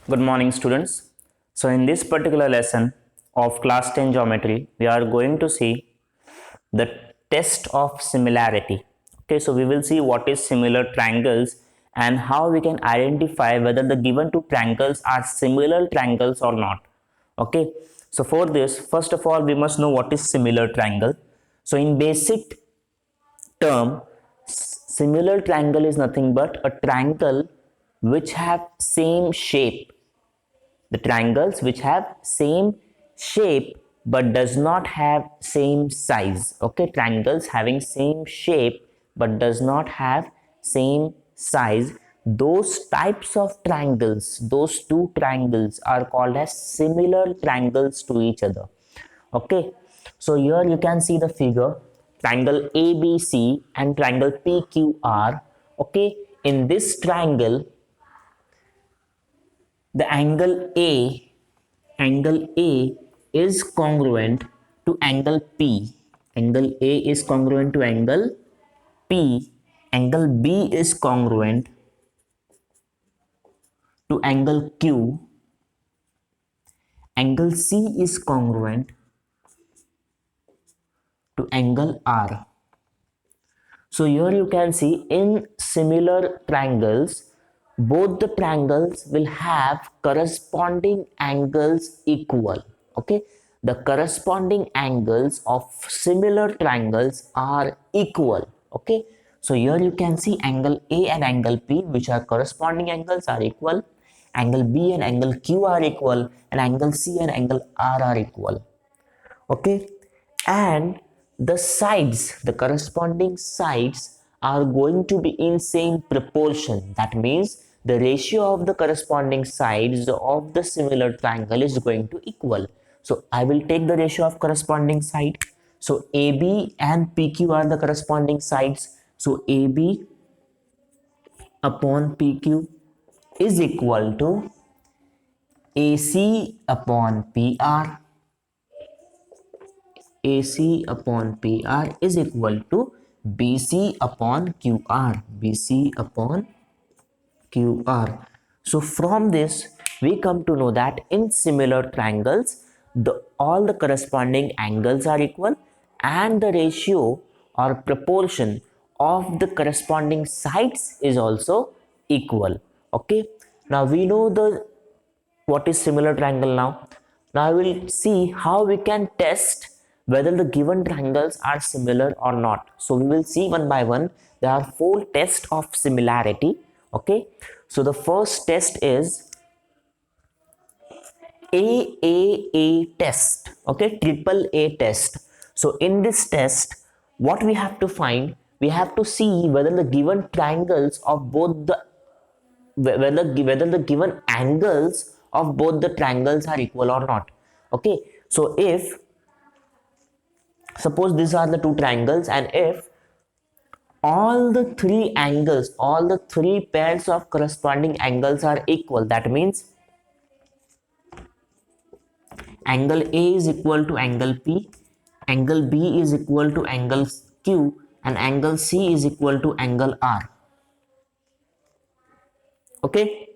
Good morning, students. So, in this particular lesson of class 10 geometry, we are going to see the test of similarity. Okay, so we will see what is similar triangles and how we can identify whether the given two triangles are similar triangles or not. Okay, so for this, first of all, we must know what is similar triangle. So, in basic term, similar triangle is nothing but a triangle which have same shape, the triangles which have same shape but does not have same size. Okay, triangles having same shape but does not have same size, those types of triangles, those two triangles are called as similar triangles to each other. Okay, so here you can see the figure, triangle ABC and triangle PQR. Okay, in this triangle the angle A is congruent to angle P. Angle A is congruent to angle P. Angle B is congruent to angle Q. Angle C is congruent to angle R. So here you can see in similar triangles, both the triangles will have corresponding angles equal. Okay, the corresponding angles of similar triangles are equal. Okay, so here you can see angle A and angle P, which are corresponding angles, are equal. Angle B and angle Q are equal, and angle C and angle R are equal. Okay, and the corresponding sides are going to be in same proportion. That means the ratio of the corresponding sides of the similar triangle is going to equal. So I will take the ratio of corresponding side. So AB and PQ are the corresponding sides. So AB upon PQ is equal to AC upon PR. AC upon PR is equal to BC upon QR. BC upon QR. So from this, we come to know that in similar triangles, all the corresponding angles are equal and the ratio or proportion of the corresponding sides is also equal. Okay. Now we know the what is similar triangle now. Now we will see how we can test whether the given triangles are similar or not. So we will see one by one. There are 4 tests of similarity. Okay, so the first test is AAA test. Okay, triple A test. So in this test, what we have to find, we have to see whether the given triangles of both the whether the given angles of both the triangles are equal or not. Okay, so if suppose these are the two triangles, and if all the three pairs of corresponding angles are equal, that means angle A is equal to angle P, angle B is equal to angle Q, and angle C is equal to angle R. Okay,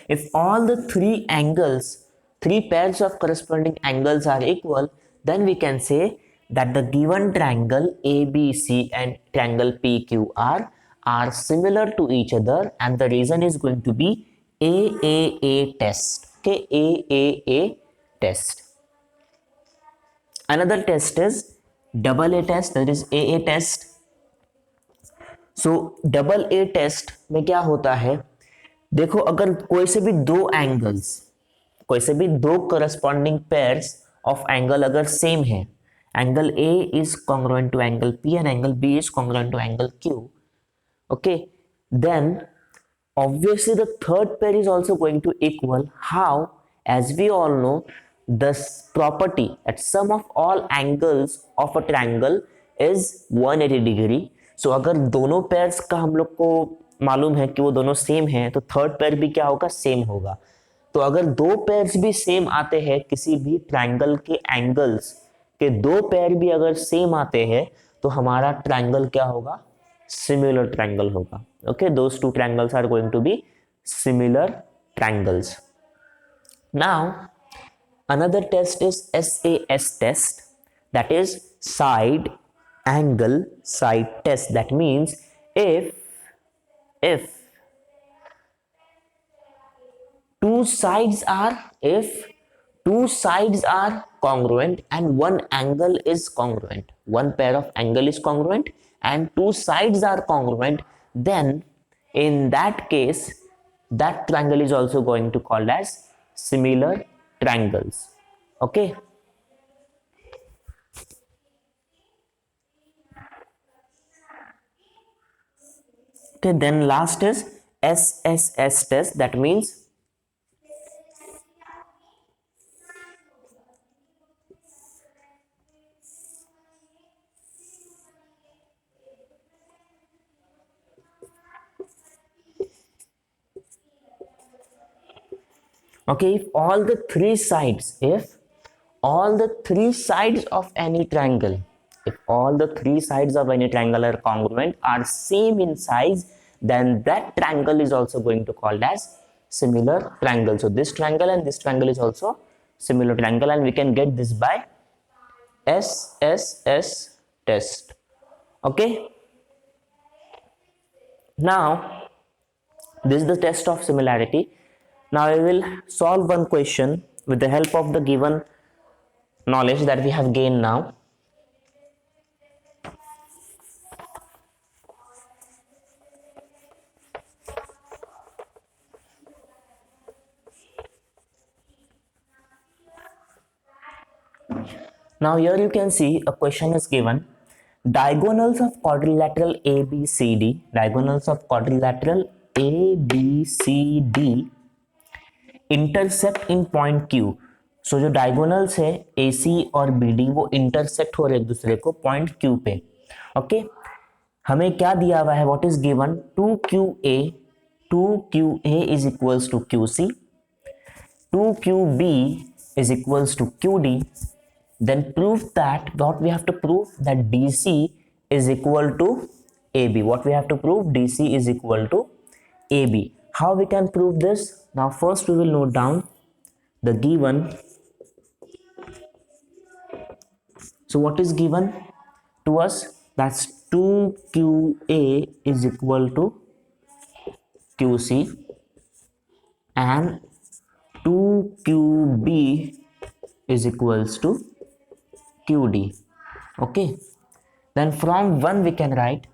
if all the three pairs of corresponding angles are equal, then we can say that the given triangle ABC and triangle PQR are similar to each other, and the reason is going to be AAA test. Okay, AAA test. Another test is double A test, that is AA test. So double A test में क्या होता है, देखो अगर कोई से भी दो करस्पॉन्डिंग पेयर्स ऑफ एंगल अगर सेम है, angle A is congruent to angle P and angle B is congruent to angle Q, okay, then obviously the third pair is also going to equal. How? As we all know, this property at sum of all angles of a triangle is 180 degree. So अगर दोनों pairs का हम लोग को मालूम है कि वो दोनों सेम हैं, तो थर्ड पेयर भी क्या होगा, सेम होगा. तो अगर दो पेयर्स भी सेम आते हैं, किसी भी ट्रायंगल के एंगल्स के दो पेयर भी अगर सेम आते हैं, तो हमारा ट्रायंगल क्या होगा, similar triangle होगा. Okay, those two triangles are going to be similar triangles. Now another test is SAS test, that is side angle side test. That means if two sides are if two sides are congruent and one angle is congruent, one pair of angle is congruent and two sides are congruent, then in that case that triangle is also going to called as similar triangles. Okay. Okay, then last is SSS test. That means okay, if all the three sides of any triangle, if all the three sides of any triangle are congruent, are same in size, then that triangle is also going to called as similar triangle. So this triangle and this triangle is also similar triangle, and we can get this by SSS test. Okay, now this is the test of similarity. Now I will solve one question with the help of the given knowledge that we have gained now. Now here you can see a question is given: diagonals of quadrilateral ABCD, diagonals of quadrilateral ABCD intersect in point Q. सो जो diagonals है AC और BD वो intersect हो रहे एक दूसरे को point Q पे. ओके, हमें क्या दिया हुआ है, what is given, 2QA is equals to QC, 2QB is equals to QD. Then prove that, what we have to prove, that DC is equal to AB. What we have to prove, DC is equal to AB. How we can prove this? Now first we will note down the given. So what is given to us? That's 2QA is equal to QC and 2QB is equals to QD. Okay, then from 1 we can write,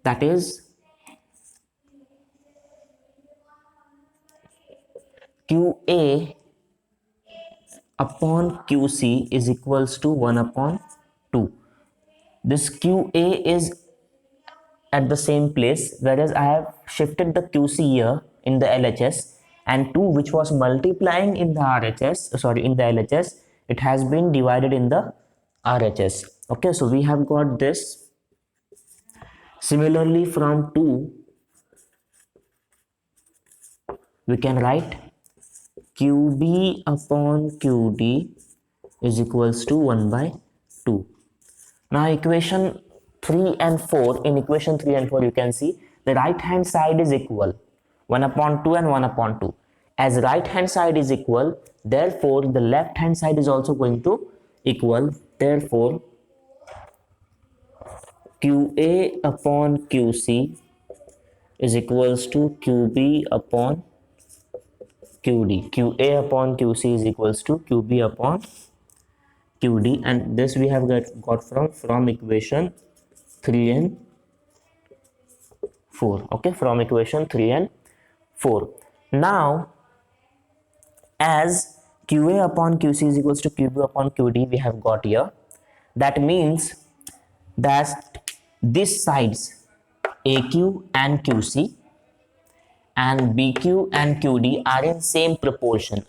that is QA upon QC is equals to 1 upon 2. This QA is at the same place, whereas I have shifted the QC here in the LHS, and 2 which was multiplying in the LHS, it has been divided in the RHS. Okay, so we have got this. Similarly, from 2 we can write QB upon QD is equals to 1 by 2. Now equation 3 and 4, in equation 3 and 4 you can see the right hand side is equal, 1 upon 2 and 1 upon 2. As right hand side is equal, therefore the left hand side is also going to equal. Therefore QA upon QC is equals to QB upon QD. QA upon QC is equals to QB upon QD, and this we have got from equation 3 and 4. Okay, from equation 3 and 4. Now as QA upon QC is equals to QB upon QD we have got here, that means that these sides AQ and QC and BQ and QD are in same proportion,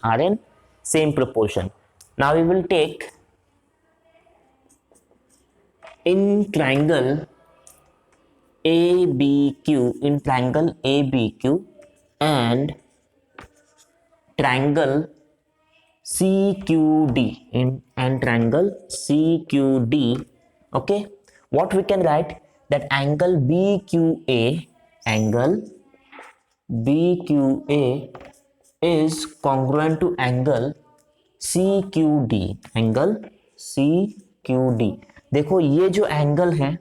Now we will take in triangle ABQ, and triangle CQD, and triangle CQD. Okay, what we can write, that angle BQA is congruent to angle CQD. Angle CQD, देखो ये जो angle है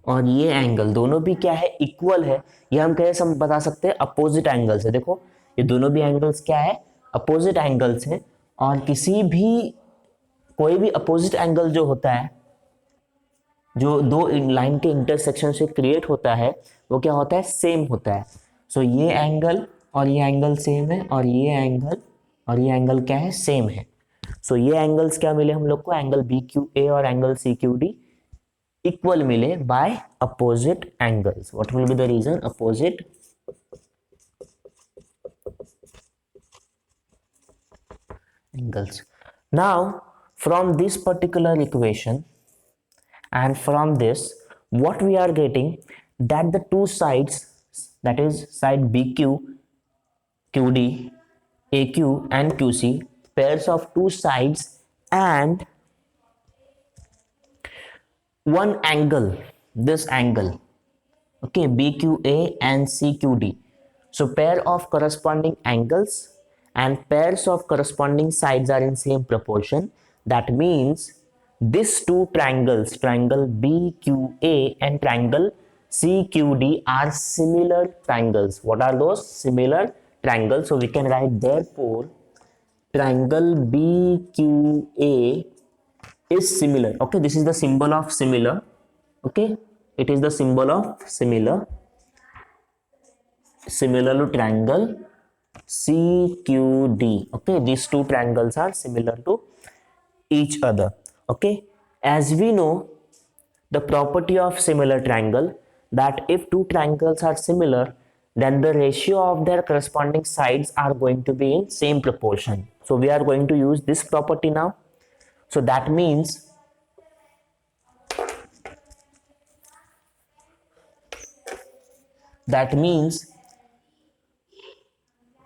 और ये angle दोनों भी क्या है, इक्वल है। ये हम कैसे हम बता सकते हैं, अपोजिट एंगल्स है। देखो ये दोनों भी एंगल्स क्या है, अपोजिट एंगल्स है। और कोई भी अपोजिट एंगल जो होता है, जो दो लाइन के इंटरसेक्शन से क्रिएट होता है, वो क्या होता है, सेम होता है। सो ये एंगल और ये एंगल सेम है, और ये एंगल और ये एंगल क्या है, सेम है। सो ये एंगल्स क्या मिले हम लोग को, एंगल BQA और एंगल CQD इक्वल मिले by opposite angles. What will be the reason, opposite angles. Now from this particular equation and from this, what we are getting, that the two sides, that is side BQ, QD, AQ and QC, pairs of two sides and one angle, this angle, okay, BQA and CQD. So pair of corresponding angles and pairs of corresponding sides are in same proportion. That means these two triangles, triangle BQA and triangle CQD, are similar triangles. What are those similar triangles? So we can write, therefore triangle BQA is similar. Okay, this is the symbol of similar. Okay, it is the symbol of similar to triangle CQD. Okay, these two triangles are similar to each other. Okay, as we know the property of similar triangle, that if two triangles are similar, then the ratio of their corresponding sides are going to be in same proportion. So we are going to use this property now. So that means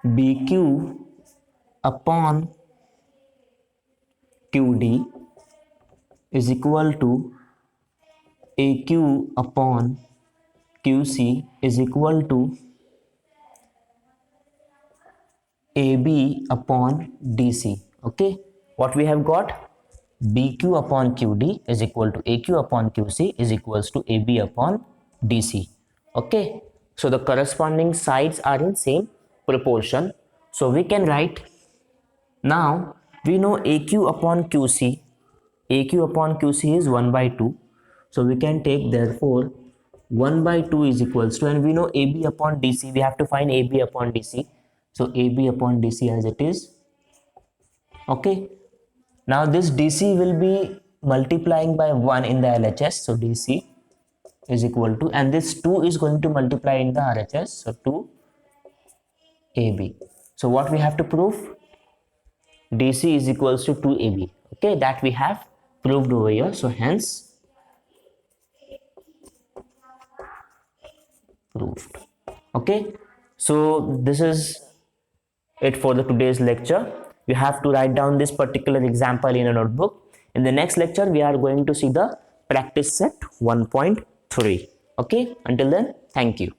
BQ upon QD is equal to AQ upon QC is equal to AB upon DC. Okay, what we have got, BQ upon QD is equal to AQ upon QC is equals to AB upon DC. Okay, so the corresponding sides are in same proportion. So we can write, now we know AQ upon QC is 1 by 2. So we can take, therefore 1 by 2 is equals to, and we know AB upon DC, we have to find AB upon DC. So AB upon DC as it is. Okay, now this DC will be multiplying by 1 in the LHS, so DC is equal to, and this 2 is going to multiply in the RHS, so 2 AB. So what we have to prove, DC is equals to 2 AB. Okay, that we have proved over here. So hence proved. Okay, so this is it for the today's lecture. You have to write down this particular example in a notebook. In the next lecture we are going to see the practice set 1.3. Okay, until then, thank you.